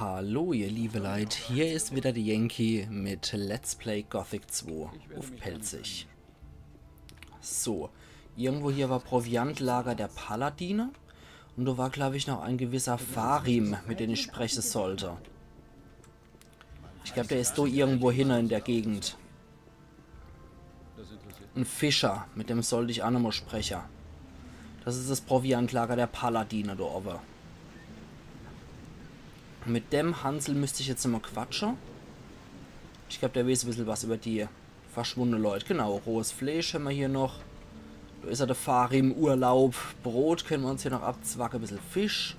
Hallo ihr liebe Leute, hier ist wieder die Yankee mit Let's Play Gothic 2 auf Pelzig. So, irgendwo hier war Proviantlager der Paladine und da war glaube ich noch ein gewisser Farim, mit dem ich sprechen sollte. Ich glaube der ist da irgendwo hin in der Gegend. Ein Fischer, mit dem sollte ich auch noch mal sprechen. Das ist das Proviantlager der Paladine da oben. Mit dem Hansel müsste ich jetzt mal quatschen. Ich glaube, der weiß ein bisschen was über die verschwundenen Leute. Genau, rohes Fleisch haben wir hier noch. Da ist er der Fahrer im Urlaub. Brot können wir uns hier noch abzwacken. Ein bisschen Fisch.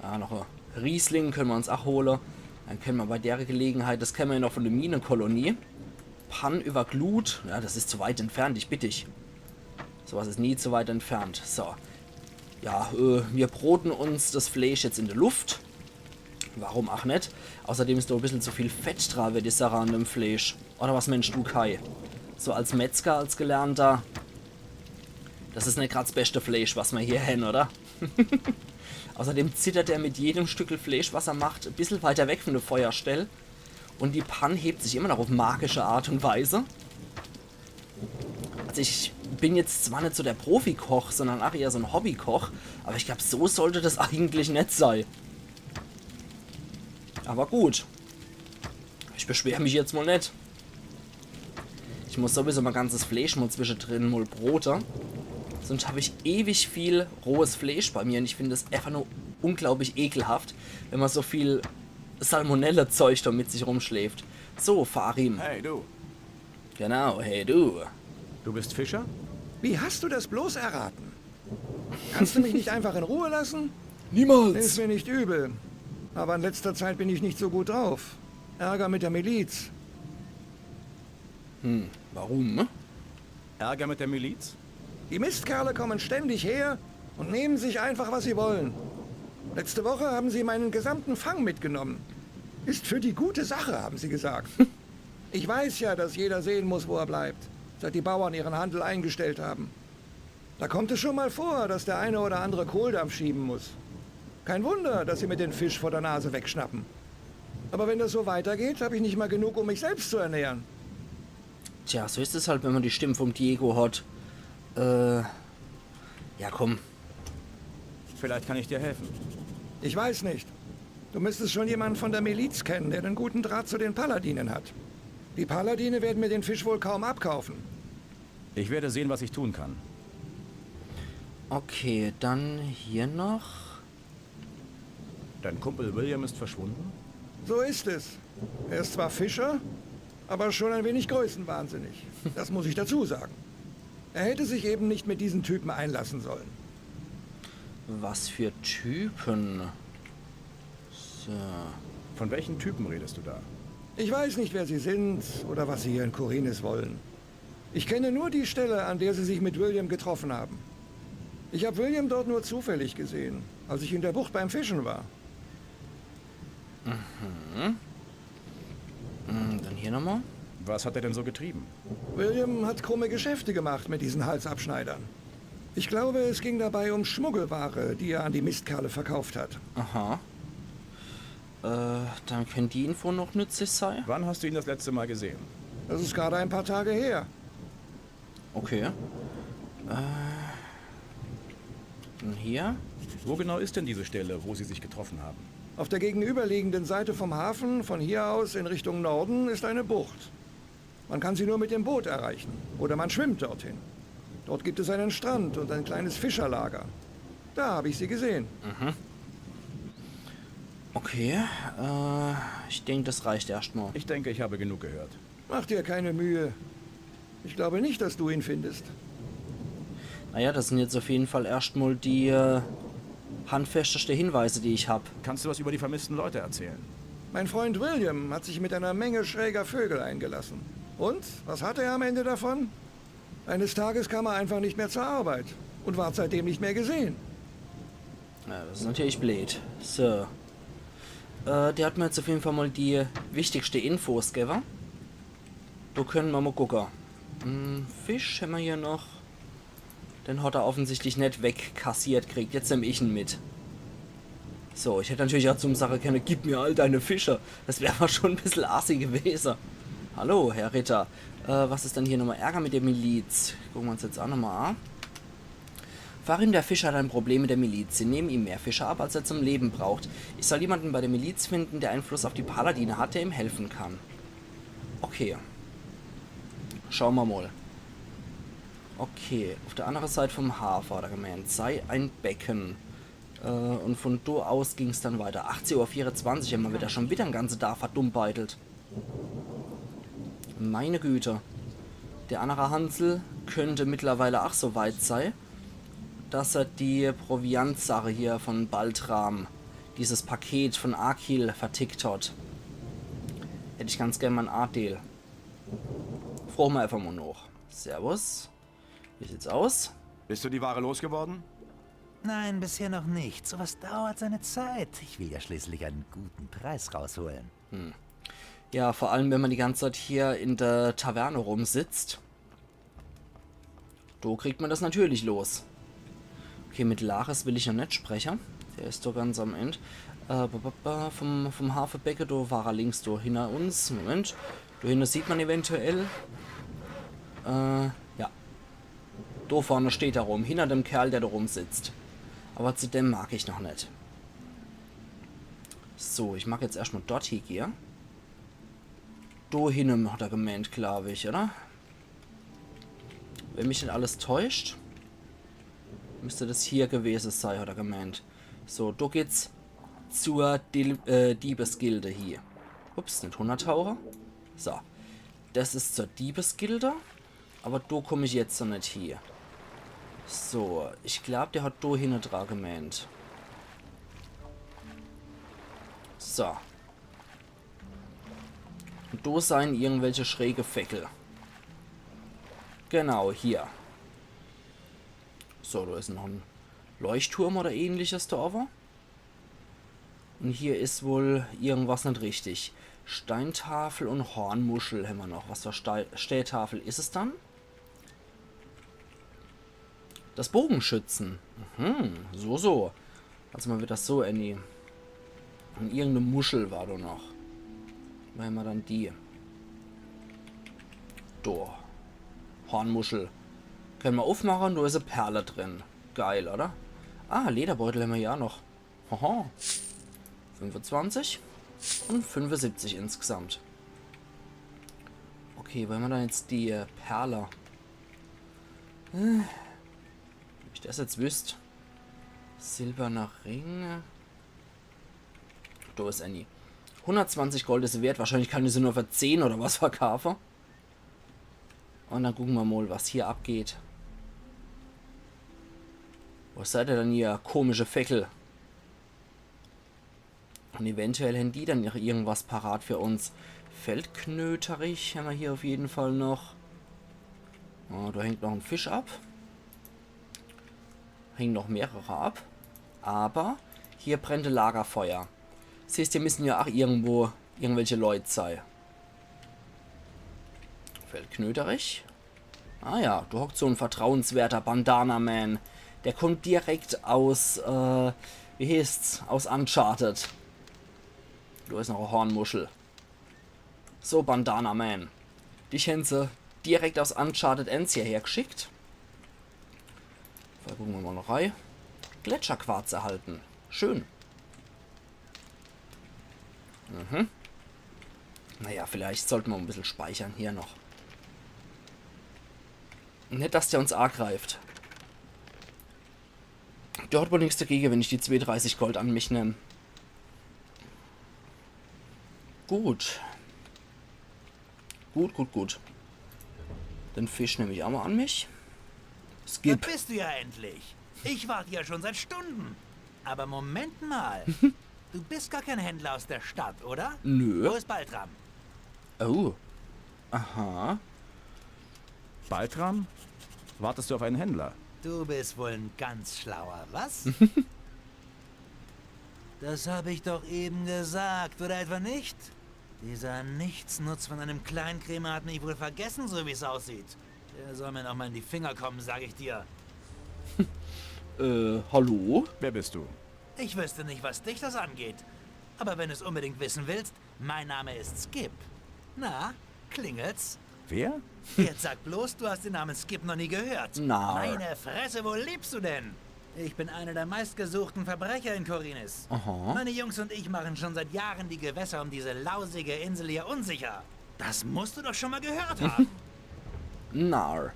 Ja, noch ein Riesling können wir uns auch holen. Dann können wir bei der Gelegenheit, das kennen wir ja noch von der Minenkolonie. Pan über Glut. Ja, das ist zu weit entfernt, ich bitte dich. Sowas ist nie zu weit entfernt. So. Ja, wir broten uns das Fleisch jetzt in der Luft. Warum auch nicht? Außerdem ist da ein bisschen zu viel Fett dran, würde ich sagen, an dem Fleisch. Oder was meinst du, Kai? So als Metzger, als Gelernter. Das ist nicht gerade das beste Fleisch, was wir hier haben, oder? Außerdem zittert er mit jedem Stück Fleisch, was er macht, ein bisschen weiter weg von der Feuerstelle. Und die Panne hebt sich immer noch auf magische Art und Weise. Also ich bin jetzt zwar nicht so der Profikoch, sondern auch eher so ein Hobbykoch. Aber ich glaube, so sollte das eigentlich nicht sein. Aber gut. Ich beschwere mich jetzt mal nicht. Ich muss sowieso mal ganzes Fleisch mal zwischendrin mal broten. Sonst habe ich ewig viel rohes Fleisch bei mir. Und ich finde es einfach nur unglaublich ekelhaft, wenn man so viel Salmonella-Zeug da mit sich rumschläft. So, Farim. Hey, du. Genau, hey du. Du bist Fischer? Wie hast du das bloß erraten? Kannst du mich nicht einfach in Ruhe lassen? Niemals. Ist mir nicht übel. Aber in letzter Zeit bin ich nicht so gut drauf. Ärger mit der Miliz. Warum, ne? Ärger mit der Miliz? Die Mistkerle kommen ständig her und nehmen sich einfach, was sie wollen. Letzte Woche haben sie meinen gesamten Fang mitgenommen. Ist für die gute Sache, haben sie gesagt. Ich weiß ja, dass jeder sehen muss, wo er bleibt, seit die Bauern ihren Handel eingestellt haben. Da kommt es schon mal vor, dass der eine oder andere Kohldampf schieben muss. Kein Wunder, dass sie mir den Fisch vor der Nase wegschnappen. Aber wenn das so weitergeht, habe ich nicht mal genug, um mich selbst zu ernähren. Tja, so ist es halt, wenn man die Stimme vom Diego hat. Ja, komm. Vielleicht kann ich dir helfen. Ich weiß nicht. Du müsstest schon jemanden von der Miliz kennen, der einen guten Draht zu den Paladinen hat. Die Paladine werden mir den Fisch wohl kaum abkaufen. Ich werde sehen, was ich tun kann. Okay, dann hier noch. Dein Kumpel William ist verschwunden? So ist es. Er ist zwar Fischer, aber schon ein wenig größenwahnsinnig. Das muss ich dazu sagen. Er hätte sich eben nicht mit diesen Typen einlassen sollen. Was für Typen? So. Von welchen Typen redest du da? Ich weiß nicht, wer sie sind oder was sie hier in Khorinis wollen. Ich kenne nur die Stelle, an der sie sich mit William getroffen haben. Ich habe William dort nur zufällig gesehen, als ich in der Bucht beim Fischen war. Dann hier nochmal. Was hat er denn so getrieben? William hat krumme Geschäfte gemacht mit diesen Halsabschneidern. Ich glaube, es ging dabei um Schmuggelware, die er an die Mistkerle verkauft hat. Aha. Dann könnte die Info noch nützlich sein. Wann hast du ihn das letzte Mal gesehen? Das ist gerade ein paar Tage her. Okay. Und hier? Wo genau ist denn diese Stelle, wo sie sich getroffen haben? Auf der gegenüberliegenden Seite vom Hafen, von hier aus in Richtung Norden, ist eine Bucht. Man kann sie nur mit dem Boot erreichen. Oder man schwimmt dorthin. Dort gibt es einen Strand und ein kleines Fischerlager. Da habe ich sie gesehen. Okay. Ich denke, das reicht erstmal. Ich denke, ich habe genug gehört. Mach dir keine Mühe. Ich glaube nicht, dass du ihn findest. Naja, das sind jetzt auf jeden Fall erstmal die handfesteste Hinweise, die ich habe. Kannst du was über die vermissten Leute erzählen? Mein Freund William hat sich mit einer Menge schräger Vögel eingelassen. Und? Was hatte er am Ende davon? Eines Tages kam er einfach nicht mehr zur Arbeit und ward seitdem nicht mehr gesehen. Ja, das ist natürlich blöd. So. Der hat mir jetzt auf jeden Fall mal die wichtigste Infos gegeben. Da können wir mal gucken. Fisch haben wir hier noch. Den hat er offensichtlich nicht wegkassiert kriegt. Jetzt nehme ich ihn mit. So, ich hätte natürlich auch zum Sache können, gib mir all deine Fische. Das wäre aber schon ein bisschen assi gewesen. Hallo, Herr Ritter. Was ist denn hier nochmal? Ärger mit der Miliz. Gucken wir uns jetzt auch nochmal an. Farim der Fischer hat ein Problem mit der Miliz. Sie nehmen ihm mehr Fische ab, als er zum Leben braucht. Ich soll jemanden bei der Miliz finden, der Einfluss auf die Paladine hat, der ihm helfen kann. Okay. Schauen wir mal. Okay, auf der anderen Seite vom Hafen hat er gemeint, sei ein Becken. Und von da aus ging es dann weiter. 18:24 Uhr, man wird ja schon wieder ein ganzer Tag verdummbeitelt. Meine Güte. Der andere Hansel könnte mittlerweile auch so weit sein, dass er die Proviantsache hier von Baltram, dieses Paket von Akil, vertickt hat. Hätte ich ganz gerne mal ein Adel. Fragen wir einfach mal noch. Servus. Wie sieht's aus? Bist du die Ware losgeworden? Nein, bisher noch nicht. Sowas dauert seine Zeit. Ich will ja schließlich einen guten Preis rausholen. Ja, vor allem, wenn man die ganze Zeit hier in der Taverne rumsitzt. Da kriegt man das natürlich los. Okay, mit Laris will ich ja nicht sprechen. Der ist doch ganz am Ende. Vom Hafenbecken, da war er links, da hinter uns. Moment. Da hinten sieht man eventuell. Ja. Da vorne steht er rum, hinter dem Kerl, der da rumsitzt. Aber zu dem mag ich noch nicht. So, ich mag jetzt erstmal dort hier gehen. Da hinten hat er gemeint, glaube ich, oder? Wenn mich nicht alles täuscht, müsste das hier gewesen sein, hat er gemeint. So, da geht's zur Diebesgilde hier. Ups, nicht 100 Taucher. So, das ist zur Diebesgilde. Aber da komme ich jetzt noch nicht hier. So, ich glaube, der hat da hinten dran gemeint. So. Und da seien irgendwelche schräge Feckel. Genau, hier. So, da ist noch ein Leuchtturm oder ähnliches da aber. Und hier ist wohl irgendwas nicht richtig. Steintafel und Hornmuschel haben wir noch. Was für Stelltafel ist es dann? Das Bogenschützen. So. Also man wird das so ernehmen. Und irgendeine Muschel war da noch. Machen wir dann die. Da. Hornmuschel. Können wir aufmachen, da ist eine Perle drin. Geil, oder? Ah, Lederbeutel haben wir ja noch. Haha. 25 und 75 insgesamt. Okay, wollen wir dann jetzt die Perle? Wenn ich das jetzt wüsste. Silberner Ring. Da ist Annie. 120 Gold ist sie wert. Wahrscheinlich kann ich sie nur für 10 oder was verkaufen. Und dann gucken wir mal, was hier abgeht. Was seid ihr dann hier? Komische Feckel. Und eventuell haben die dann irgendwas parat für uns. Feldknöterich haben wir hier auf jeden Fall noch. Oh, da hängt noch ein Fisch ab. Hängen noch mehrere ab. Aber hier brennt ein Lagerfeuer. Siehst du, müssen ja auch irgendwo irgendwelche Leute sein. Feldknöterich. Ah ja, du hockt so ein vertrauenswerter Bandana-Man. Der kommt direkt aus, wie heißt's? Aus Uncharted. Du ist noch eine Hornmuschel. So, Bandana-Man. Dich hätten sie direkt aus Uncharted Ends hierher geschickt. Gucken wir mal noch rein. Gletscherquarz erhalten. Schön. Naja, vielleicht sollten wir ein bisschen speichern hier noch. Nicht, dass der uns arg greift. Der hat wohl nichts dagegen, wenn ich die 230 Gold an mich nehme. Gut. Gut. Den Fisch nehme ich auch mal an mich. Skip. Da bist du ja endlich. Ich warte ja schon seit Stunden. Aber Moment mal. Du bist gar kein Händler aus der Stadt, oder? Nö. Wo ist Baltram? Oh. Aha. Baltram? Wartest du auf einen Händler? Du bist wohl ein ganz schlauer, was? Das habe ich doch eben gesagt, oder etwa nicht? Dieser Nichtsnutz von einem Kleinkrämer hat mich wohl vergessen, so wie es aussieht. Der soll mir noch mal in die Finger kommen, sage ich dir. Hallo? Wer bist du? Ich wüsste nicht, was dich das angeht. Aber wenn du es unbedingt wissen willst, mein Name ist Skip. Na, klingelt's? Wer? Jetzt sag bloß, du hast den Namen Skip noch nie gehört. Na. Meine Fresse, wo lebst du denn? Ich bin einer der meistgesuchten Verbrecher in Korinis. Aha. Meine Jungs und ich machen schon seit Jahren die Gewässer um diese lausige Insel hier unsicher. Das musst du doch schon mal gehört haben. Na.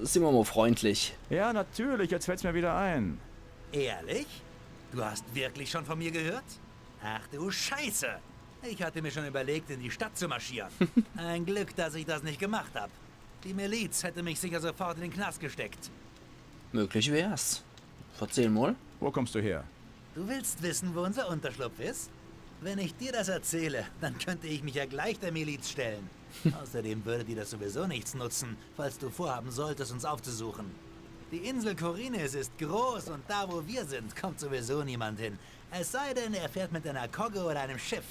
Sind wir mal freundlich. Ja, natürlich, jetzt fällt's mir wieder ein. Ehrlich? Du hast wirklich schon von mir gehört? Ach du Scheiße. Ich hatte mir schon überlegt, in die Stadt zu marschieren. Ein Glück, dass ich das nicht gemacht habe. Die Miliz hätte mich sicher sofort in den Knast gesteckt. Möglich wär's. Erzähl mal. Wo kommst du her? Du willst wissen, wo unser Unterschlupf ist? Wenn ich dir das erzähle, dann könnte ich mich ja gleich der Miliz stellen. Außerdem würde dir das sowieso nichts nutzen, falls du vorhaben solltest, uns aufzusuchen. Die Insel Korinis ist groß und da, wo wir sind, kommt sowieso niemand hin. Es sei denn, er fährt mit einer Kogge oder einem Schiff.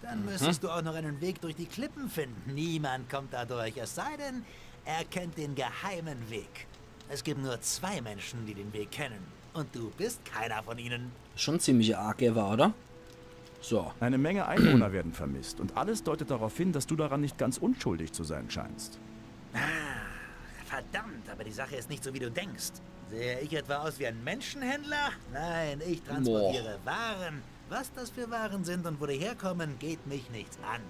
Dann müsstest du auch noch einen Weg durch die Klippen finden. Niemand kommt da durch, es sei denn, er kennt den geheimen Weg. Es gibt nur 2 Menschen, die den Weg kennen. Und du bist keiner von ihnen. Schon ziemlich arg, war, oder? So. Eine Menge Einwohner werden vermisst und alles deutet darauf hin, dass du daran nicht ganz unschuldig zu sein scheinst. Verdammt, aber die Sache ist nicht so, wie du denkst. Sehe ich etwa aus wie ein Menschenhändler? Nein, ich transportiere Waren. Was das für Waren sind und wo die herkommen, geht mich nichts an.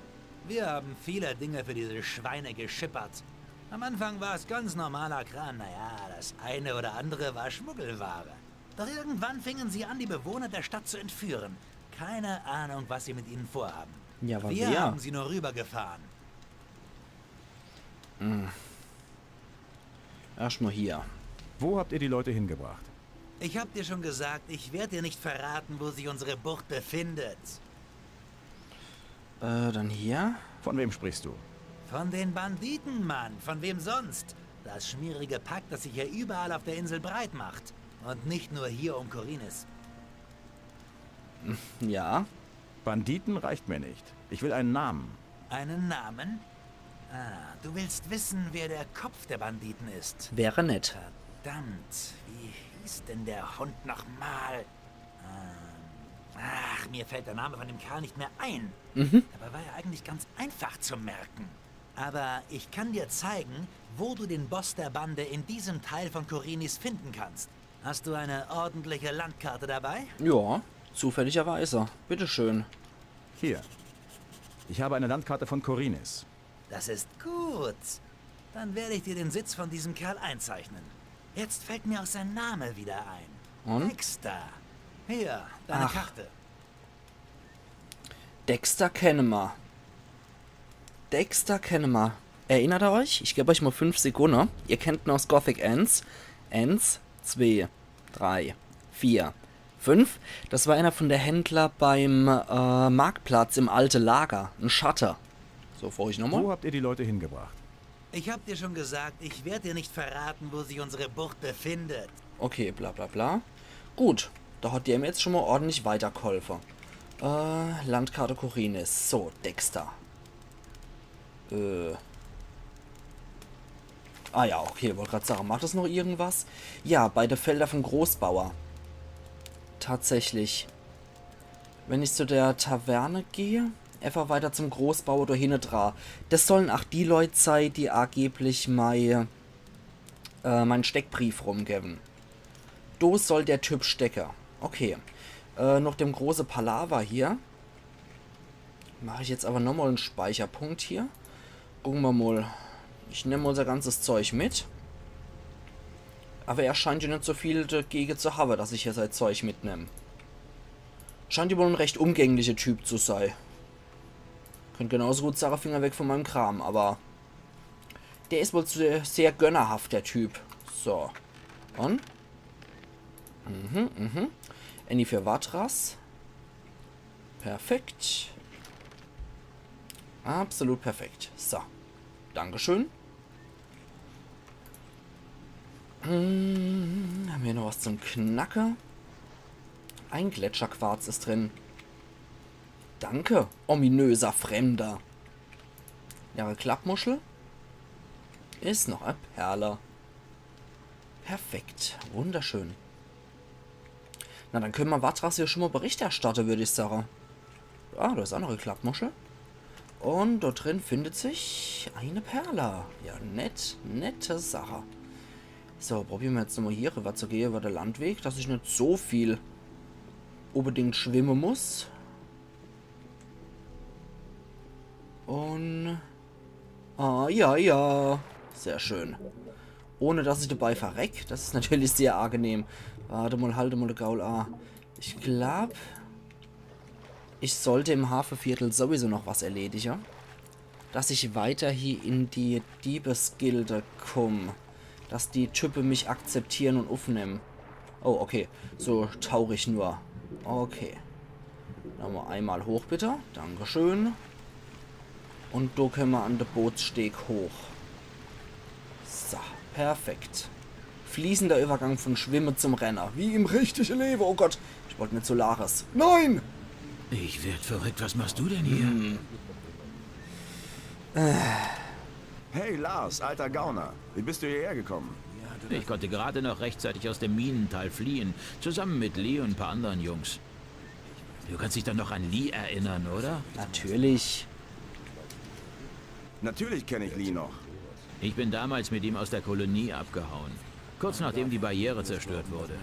Wir haben viele Dinge für diese Schweine geschippert. Am Anfang war es ganz normaler Kram. Naja, das eine oder andere war Schmuggelware. Doch irgendwann fingen sie an, die Bewohner der Stadt zu entführen. Keine Ahnung, was sie mit ihnen vorhaben. Ja, aber Wir wer? haben sie nur rübergefahren. Erstmal hier. Wo habt ihr die Leute hingebracht? Ich hab dir schon gesagt, ich werde dir nicht verraten, wo sich unsere Bucht befindet. Dann hier. Von wem sprichst du? Von den Banditen, Mann. Von wem sonst? Das schmierige Pack, das sich hier überall auf der Insel breit macht. Und nicht nur hier um Korinis. Ja. Banditen reicht mir nicht. Ich will einen Namen. Einen Namen? Ah, du willst wissen, wer der Kopf der Banditen ist. Wäre nett. Verdammt, wie hieß denn der Hund nochmal? Ach, mir fällt der Name von dem Kerl nicht mehr ein. Dabei war er eigentlich ganz einfach zu merken. Aber ich kann dir zeigen, wo du den Boss der Bande in diesem Teil von Korinis finden kannst. Hast du eine ordentliche Landkarte dabei? Ja, zufälligerweise. Bitteschön. Hier. Ich habe eine Landkarte von Korinis. Das ist gut. Dann werde ich dir den Sitz von diesem Kerl einzeichnen. Jetzt fällt mir auch sein Name wieder ein. Und? Dexter. Hier, deine Ach. Karte. Dexter kennen wir. Dexter kennen wir. Erinnert ihr euch? Ich gebe euch mal 5 Sekunden. Ihr kennt ihn aus Gothic 1. 1, 2, 3, 4, 5. Das war einer von der Händler beim Marktplatz im Alte Lager. Ein Shutter. So, vor ich nochmal. Wo habt ihr die Leute hingebracht? Ich hab dir schon gesagt, ich werde dir nicht verraten, wo sich unsere Bucht befindet. Okay, bla bla bla. Gut, da hat der mir jetzt schon mal ordentlich weitergeholfen. Landkarte Korinis. So, Dexter. Ah ja, okay, wollte gerade sagen, macht das noch irgendwas? Ja, beide Felder von Großbauer. Tatsächlich. Wenn ich zu der Taverne gehe, einfach weiter zum Großbauer oder hinedra. Das sollen auch die Leute sein, die angeblich meinen Steckbrief rumgeben. Do soll der Typ stecken. Okay. Noch dem große Palaver hier. Mache ich jetzt aber nochmal einen Speicherpunkt hier. Gucken wir mal. Ich nehme unser ganzes Zeug mit. Aber er scheint ja nicht so viel dagegen zu haben, dass ich hier sein Zeug mitnehme. Scheint ja wohl ein recht umgänglicher Typ zu sein. Könnte genauso gut sagen, Finger weg von meinem Kram, aber der ist wohl sehr, sehr gönnerhaft, der Typ. So. Und? Annie für Watras. Perfekt. Absolut perfekt. So. Dankeschön. Haben wir noch was zum Knacker? Ein Gletscherquarz ist drin. Danke, ominöser Fremder. Ihre Klappmuschel ist noch ein Perler. Perfekt. Wunderschön. Na, dann können wir Vatras hier schon mal Bericht erstatten, würde ich sagen. Ah, da ist auch noch eine Klappmuschel. Und dort drin findet sich eine Perle. Ja, nette Sache. So, probieren wir jetzt nochmal hier rüber zu gehen über den Landweg, dass ich nicht so viel unbedingt schwimmen muss. Und... Ah, ja. Sehr schön. Ohne, dass ich dabei verreck. Das ist natürlich sehr angenehm. Warte mal, halte mal den Gaul an. Ich glaube... Ich sollte im Hafenviertel sowieso noch was erledigen. Dass ich weiter hier in die Diebesgilde komme. Dass die Typen mich akzeptieren und aufnehmen. Oh, okay. So tauche ich nur. Okay. Dann mal einmal hoch, bitte. Dankeschön. Und da können wir an den Bootssteg hoch. So, perfekt. Fließender Übergang von Schwimmen zum Renner. Wie im richtigen Leben. Oh Gott, ich wollte nicht Solaris. Nein! Ich werd verrückt, was machst du denn hier? Hey Lars, alter Gauner. Wie bist du hierher gekommen? Ich konnte gerade noch rechtzeitig aus dem Minental fliehen, zusammen mit Lee und ein paar anderen Jungs. Du kannst dich dann noch an Lee erinnern, oder? Natürlich. Natürlich kenne ich Lee noch. Ich bin damals mit ihm aus der Kolonie abgehauen, kurz nachdem die Barriere zerstört wurde.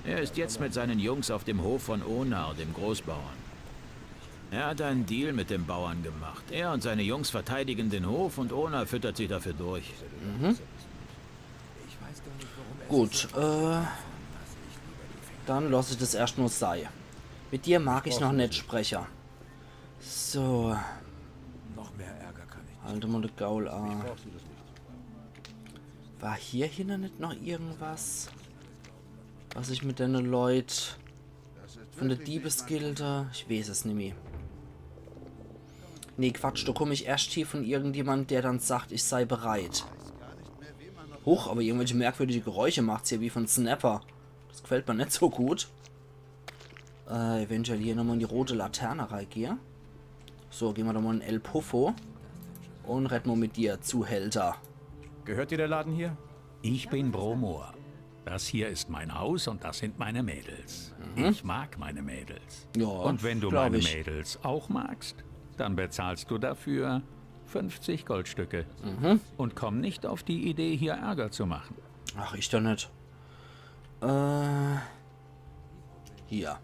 Er ist jetzt mit seinen Jungs auf dem Hof von Onar, dem Großbauern. Er hat einen Deal mit dem Bauern gemacht. Er und seine Jungs verteidigen den Hof und Onar füttert sich dafür durch. Gut, dann lasse ich das erst nur sein. Mit dir mag ich noch nicht sprechen. So. Noch mehr Ärger kann ich nicht. Halte mal den Gaul an. War hier hinten nicht noch irgendwas? Was ich mit den Leuten von der Diebesgilde... Ich weiß es nicht mehr. Nee, Quatsch, da komme ich erst hier von irgendjemand, der dann sagt, ich sei bereit. Huch, aber irgendwelche merkwürdige Geräusche macht's hier, wie von Snapper. Das gefällt mir nicht so gut. Eventuell hier nochmal in die rote Laterne reingehen. So, gehen wir doch mal in El Puffo. Und retten wir mit dir, Zuhälter. Gehört dir der Laden hier? Ich bin Bromor. Das hier ist mein Haus und das sind meine Mädels. Ich mag meine Mädels. Ja, Und wenn du glaub meine ich. Mädels auch magst, dann bezahlst du dafür 50 Goldstücke. Und komm nicht auf die Idee, hier Ärger zu machen. Ach, ich doch nicht. Hier.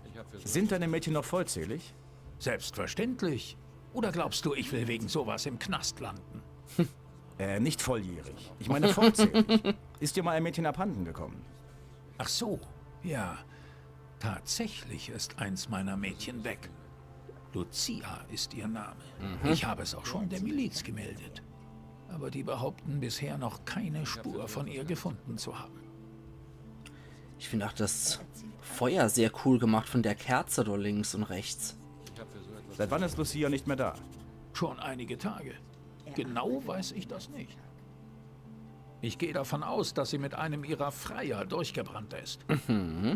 Sind deine Mädchen noch vollzählig? Selbstverständlich. Oder glaubst du, ich will wegen sowas im Knast landen? Nicht volljährig. Ich meine vollzählig. Ist dir mal ein Mädchen abhanden gekommen? Ach so, ja. Tatsächlich ist eins meiner Mädchen weg. Lucia ist ihr Name. Ich habe es auch schon der Miliz gemeldet. Aber die behaupten bisher noch keine Spur von ihr gefunden zu haben. Ich finde auch das Feuer sehr cool gemacht von der Kerze da links und rechts. Seit wann ist Lucia nicht mehr da? Schon einige Tage. Genau weiß ich das nicht. Ich gehe davon aus, dass sie mit einem ihrer Freier durchgebrannt ist.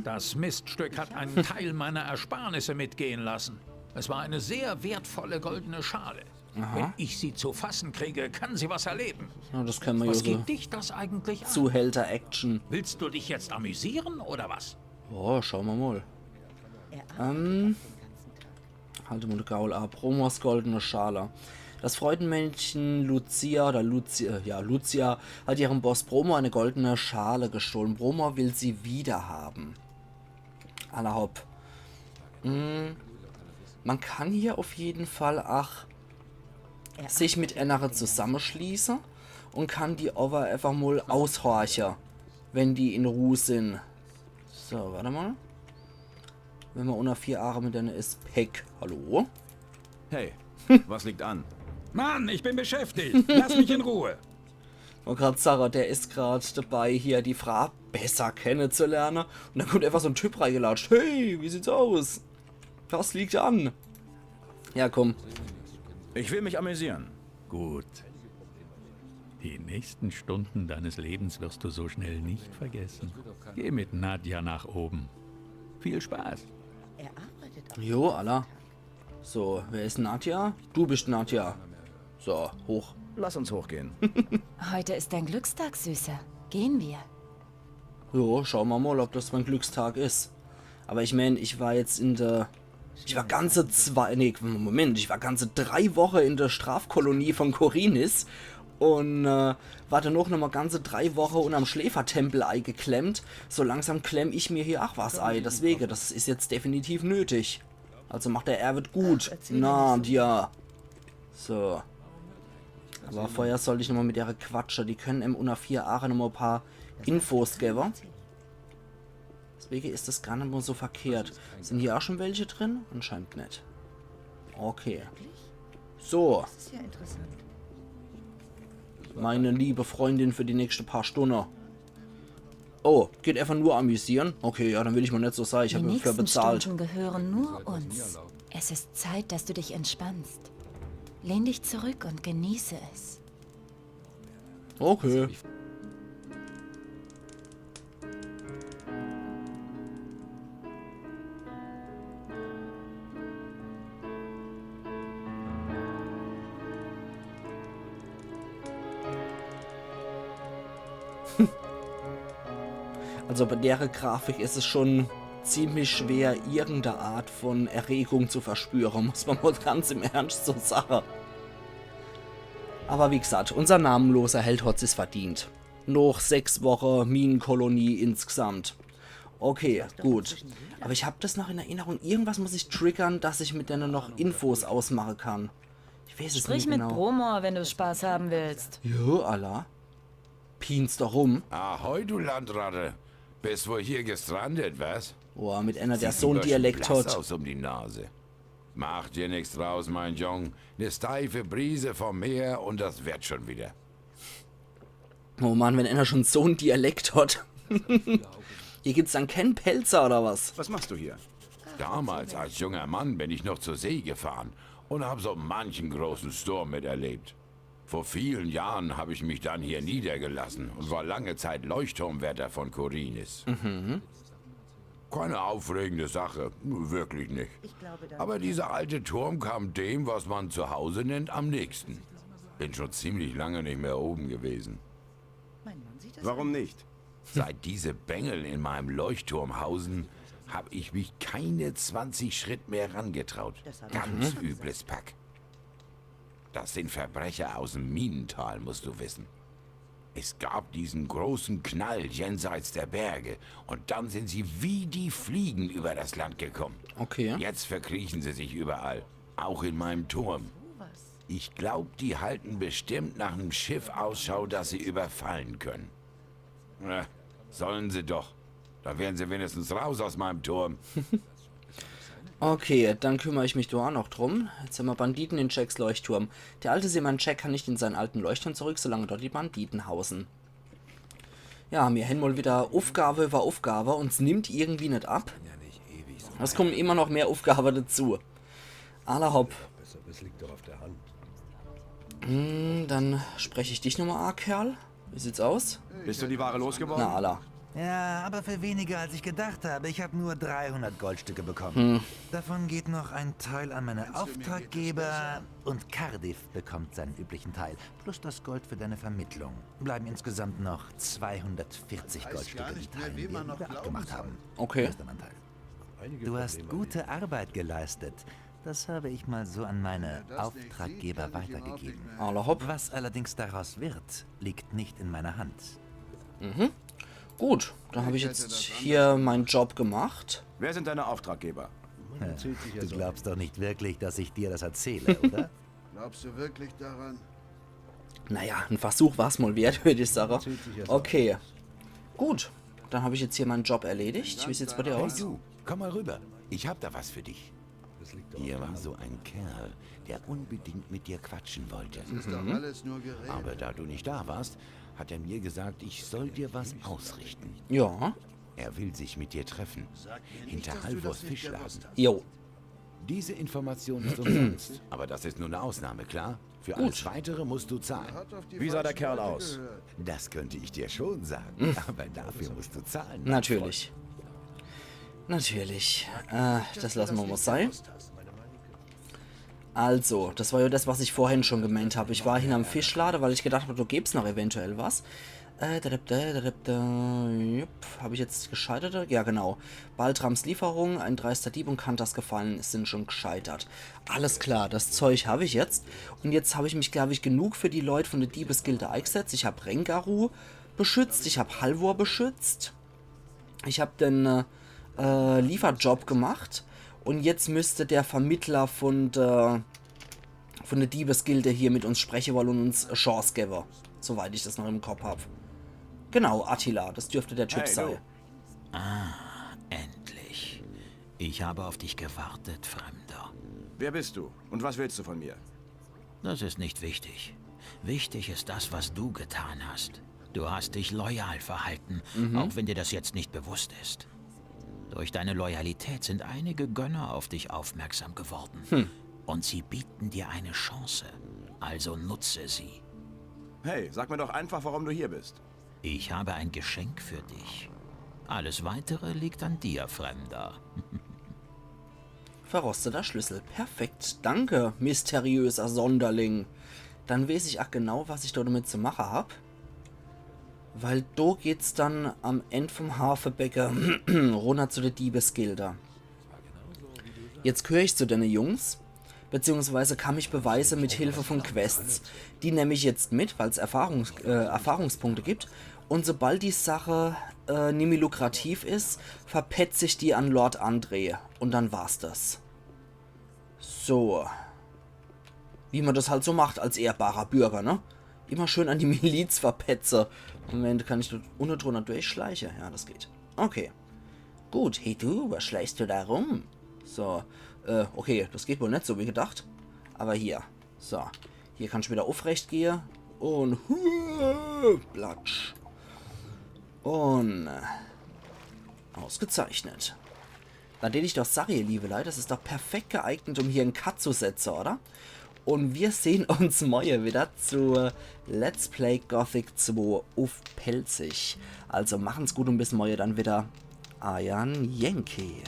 Das Miststück hat einen Teil meiner Ersparnisse mitgehen lassen. Es war eine sehr wertvolle goldene Schale. Wenn ich sie zu fassen kriege, kann sie was erleben. Ja, das können wir ja Was so. geht dich das eigentlich an? Zuhälter-Action. Willst du dich jetzt amüsieren oder was? Oh, schauen wir mal. Halte mal den Gaul ab. Promos goldene Schale. Das Freudenmännchen Lucia Lucia hat ihrem Boss Bromo eine goldene Schale gestohlen. Bromo will sie wieder haben. Allerhopp. Man kann hier auf jeden Fall sich mit einer zusammenschließen und kann die aber einfach mal aushorchen, wenn die in Ruhe sind. So, warte mal. Wenn man unter 4 Jahre mit denen ist, Peck. Hallo? Hey, was liegt an? Mann, ich bin beschäftigt. Lass mich in Ruhe. Und gerade Sarah, der ist gerade dabei, hier die Frau besser kennenzulernen. Und dann kommt einfach so ein Typ reingelatscht. Hey, wie sieht's aus? Was liegt an? Ja, komm. Ich will mich amüsieren. Gut. Die nächsten Stunden deines Lebens wirst du so schnell nicht vergessen. Geh mit Nadja nach oben. Viel Spaß. Jo, Allah. So, wer ist Nadja? Du bist Nadja. So, hoch. Lass uns hochgehen. Heute ist dein Glückstag, Süße. Gehen wir. Jo, schauen wir mal, ob das mein Glückstag ist. Aber ich meine, ich war jetzt in der... Ich war ganze 3 Wochen in der Strafkolonie von Khorinis und war dann noch mal ganze 3 Wochen unterm Schläfertempel eingeklemmt. So langsam klemm ich mir hier auch was ei. Deswegen, das ist jetzt definitiv nötig. Also macht der Erwin gut. Nadia. So. Aber vorher sollte ich noch mal mit der quatschen. Die können im unter 4 Jahre noch mal ein paar Infos geben. Deswegen ist das gar nicht mehr so verkehrt. Sind hier auch schon welche drin? Anscheinend nicht. Okay. So. Meine liebe Freundin für die nächsten paar Stunden. Oh, geht einfach nur amüsieren? Okay, ja, dann will ich mal nicht so sagen. Ich habe dafür bezahlt. Die nächsten Stunden gehören nur uns. Es ist Zeit, dass du dich entspannst. Lehn dich zurück und genieße es. Okay. Also bei der Grafik ist es schon ziemlich schwer, irgendeine Art von Erregung zu verspüren, muss man mal ganz im Ernst so sagen. Aber wie gesagt, unser namenloser Held hat es verdient. Noch 6 Wochen Minenkolonie insgesamt. Okay, gut. Aber ich habe das noch in Erinnerung. Irgendwas muss ich triggern, dass ich mit denen noch Infos ausmachen kann. Ich weiß es Sprich nicht mit genau. Bromor, wenn du Spaß haben willst. Jo, Allah. Pienst doch rum. Ahoi, du Landratte. Bist wohl hier gestrandet, was? Boah, mit einer, der Sieht so einen ein bisschen Dialekt blass hat. aus um die Nase. Mach dir nichts draus, mein Jung. Eine steife Brise vom Meer und das wird schon wieder. Oh Mann, wenn einer schon so einen Dialekt hat. Hier gibt's dann keinen Pelzer oder was? Was machst du hier? Damals als junger Mann bin ich noch zur See gefahren und habe so manchen großen Sturm miterlebt. Vor vielen Jahren habe ich mich dann hier niedergelassen und war lange Zeit Leuchtturmwärter von Khorinis. Keine aufregende Sache, wirklich nicht. Aber dieser alte Turm kam dem, was man zu Hause nennt, am nächsten. Bin schon ziemlich lange nicht mehr oben gewesen. Warum nicht? Seit diese Bengel in meinem Leuchtturm hausen, habe ich mich keine 20 Schritt mehr rangetraut. Ganz übles Pack. Das sind Verbrecher aus dem Minental, musst du wissen. Es gab diesen großen Knall jenseits der Berge und dann sind sie wie die Fliegen über das Land gekommen. Okay. Jetzt verkriechen sie sich überall, auch in meinem Turm. Ich glaube, die halten bestimmt nach einem Schiff Ausschau, das sie überfallen können. Sollen sie doch. Da wären sie wenigstens raus aus meinem Turm. Okay, dann kümmere ich mich da auch noch drum. Jetzt haben wir Banditen in Jacks Leuchtturm. Der alte Seemann Jack kann nicht in seinen alten Leuchtturm zurück, solange dort die Banditen hausen. Ja, wir haben mal wieder Aufgabe über Aufgabe und es nimmt irgendwie nicht ab. Es kommen immer noch mehr Aufgaben dazu. Aller hopp. Dann spreche ich dich nochmal an, Kerl. Wie sieht's aus? Bist du die Ware losgeworden? Na, Allah. Ja, aber für weniger als ich gedacht habe. Ich habe nur 300 Goldstücke bekommen. Davon geht noch ein Teil an meine Auftraggeber und Cardiff bekommt seinen üblichen Teil. Plus das Gold für deine Vermittlung. Bleiben insgesamt noch 240 Goldstücke, die teilen wir, wie wir abgemacht haben. Okay. Hier ist dein Anteil. Du hast gute Arbeit geleistet. Das habe ich mal so an meine Auftraggeber weitergegeben. Allah hopp. Was allerdings daraus wird, liegt nicht in meiner Hand. Gut, dann habe ich jetzt hier meinen Job gemacht. Wer sind deine Auftraggeber? Du glaubst doch nicht wirklich, dass ich dir das erzähle, oder? Glaubst du wirklich daran? Naja, ein Versuch war es mal wert, würde ich sagen. Okay. Gut, dann habe ich jetzt hier meinen Job erledigt. Wie sieht's bei dir Hey aus? du, komm mal rüber. Ich hab da was für dich. Hier war so ein Kerl, der unbedingt mit dir quatschen wollte. Ist doch alles nur Gerede. Aber da du nicht da warst, hat er mir gesagt, ich soll dir was ausrichten. Ja. Er will sich mit dir treffen. Hinter Halvors Fischladen. Jo. Diese Information ist umsonst. Aber das ist nur eine Ausnahme, klar? Für alles Weitere musst du zahlen. Wie sah der Kerl aus? Das könnte ich dir schon sagen. Aber dafür musst du zahlen. mein Natürlich. Natürlich. Das lassen wir mal sein. Also, das war ja das, was ich vorhin schon gemeint habe. Ich war hin am Fischladen, weil ich gedacht habe, du gibst noch eventuell was. Habe ich jetzt gescheitert? Ja, genau. Baltrams Lieferung, ein dreister Dieb und Kantas Gefallen sind schon gescheitert. Alles klar, das Zeug habe ich jetzt. Und jetzt habe ich mich, glaube ich, genug für die Leute von der Diebesgilde eingesetzt. Ich habe Rengaru beschützt, ich habe Halvor beschützt. Ich habe den Lieferjob gemacht. Und jetzt müsste der Vermittler von der Diebesgilde hier mit uns sprechen wollen und uns eine Chance geben. Soweit ich das noch im Kopf habe. Genau, Attila, das dürfte der Typ sein. Ah, endlich. Ich habe auf dich gewartet, Fremder. Wer bist du? Und was willst du von mir? Das ist nicht wichtig. Wichtig ist das, was du getan hast. Du hast dich loyal verhalten, auch wenn dir das jetzt nicht bewusst ist. Durch deine Loyalität sind einige Gönner auf dich aufmerksam geworden. Und sie bieten dir eine Chance. Also nutze sie. Hey, sag mir doch einfach, warum du hier bist. Ich habe ein Geschenk für dich. Alles Weitere liegt an dir, Fremder. Verrosteter Schlüssel. Perfekt. Danke, mysteriöser Sonderling. Dann weiß ich auch genau, was ich dort damit zu machen habe. Weil da geht's dann am Ende vom Hafenbecker runter zu der Diebesgilde. Jetzt gehöre ich zu den Jungs. Beziehungsweise kann mich beweisen mit Hilfe von Quests. Die nehme ich jetzt mit, weil es Erfahrungspunkte gibt. Und sobald die Sache nicht mehr lukrativ ist, verpetze ich die an Lord André. Und dann war's das. So. Wie man das halt so macht als ehrbarer Bürger, ne? Immer schön an die Miliz verpetze. Moment, kann ich dort unten drunter durchschleichen? Ja, das geht. Okay. Gut, hey du, was schleichst du da rum? So. Okay, das geht wohl nicht so wie gedacht. Aber hier. So. Hier kann ich wieder aufrecht gehen. Und platsch. Und ausgezeichnet. Dann den ich doch sage, ihr liebe Leute, das ist doch perfekt geeignet, um hier einen Cut zu setzen, oder? Und wir sehen uns morgen wieder zu Let's Play Gothic 2 auf Pelzig. Also machen's gut und bis morgen dann wieder. Ayan Yankee.